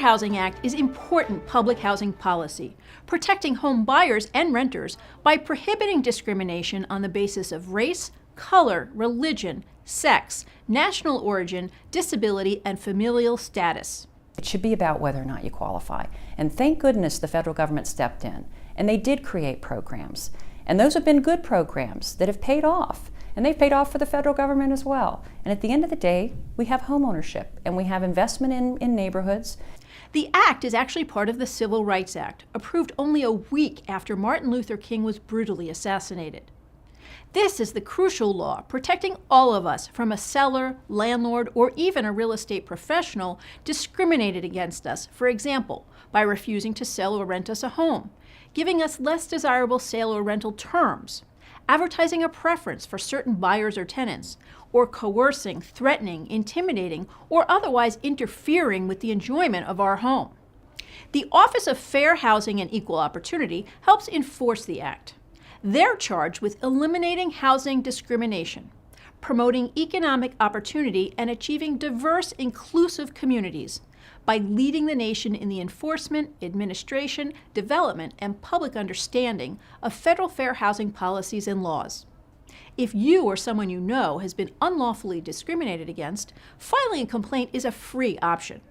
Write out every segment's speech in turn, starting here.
Housing Act is important public housing policy, protecting home buyers and renters by prohibiting discrimination on the basis of race, color, religion, sex, national origin, disability, and familial status. It should be about whether or not you qualify. And thank goodness the federal government stepped in, and they did create programs. And those have been good programs that have paid off. And they've paid off for the federal government as well. And at the end of the day, we have home ownership and we have investment in neighborhoods. The act is actually part of the Civil Rights Act, approved only a week after Martin Luther King was brutally assassinated. This is the crucial law protecting all of us from a seller, landlord, or even a real estate professional discriminated against us, for example, by refusing to sell or rent us a home, giving us less desirable sale or rental terms, advertising a preference for certain buyers or tenants, or coercing, threatening, intimidating, or otherwise interfering with the enjoyment of our home. The Office of Fair Housing and Equal Opportunity helps enforce the act. They're charged with eliminating housing discrimination, promoting economic opportunity, and achieving diverse, inclusive communities by leading the nation in the enforcement, administration, development, and public understanding of federal fair housing policies and laws. If you or someone you know has been unlawfully discriminated against, filing a complaint is a free option.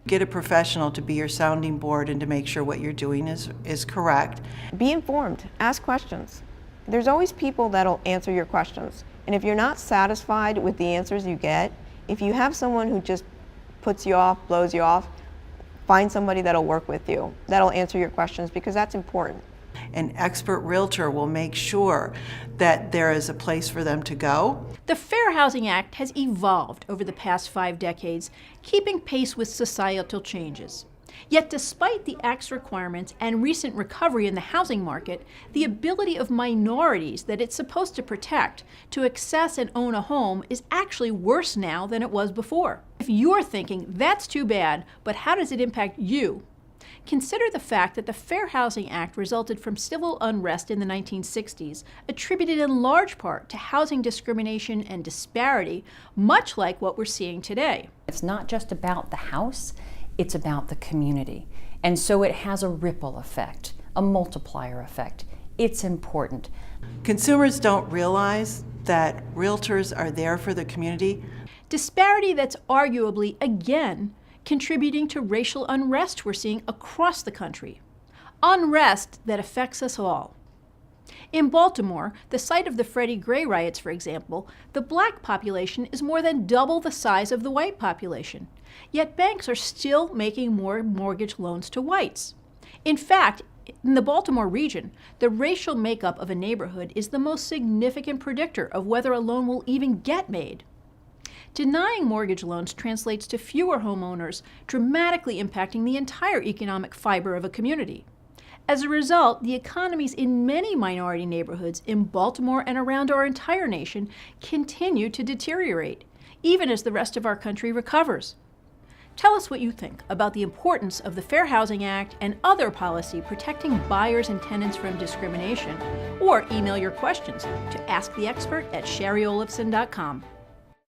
Get a professional to be your sounding board and to make sure what you're doing is correct. Be informed, ask questions. There's always people that'll answer your questions. And if you're not satisfied with the answers you get, if you have someone who just puts you off, blows you off, find somebody that'll work with you, that'll answer your questions, because that's important. An expert realtor will make sure that there is a place for them to go. The Fair Housing Act has evolved over the past 5 decades, keeping pace with societal changes. Yet despite the Act's requirements and recent recovery in the housing market, the ability of minorities that it's supposed to protect to access and own a home is actually worse now than it was before. If you're thinking, that's too bad, but how does it impact you? Consider the fact that the Fair Housing Act resulted from civil unrest in the 1960s, attributed in large part to housing discrimination and disparity, much like what we're seeing today. It's not just about the house, it's about the community. And so it has a ripple effect, a multiplier effect. It's important. Consumers don't realize that realtors are there for the community. Disparity that's arguably, again, contributing to racial unrest we're seeing across the country. Unrest that affects us all. In Baltimore, the site of the Freddie Gray riots, for example, the black population is more than double the size of the white population. Yet banks are still making more mortgage loans to whites. In fact, in the Baltimore region, the racial makeup of a neighborhood is the most significant predictor of whether a loan will even get made. Denying mortgage loans translates to fewer homeowners, dramatically impacting the entire economic fiber of a community. As a result, the economies in many minority neighborhoods in Baltimore and around our entire nation continue to deteriorate, even as the rest of our country recovers. Tell us what you think about the importance of the Fair Housing Act and other policy protecting buyers and tenants from discrimination, or email your questions to asktheexpert@shariolefson.com.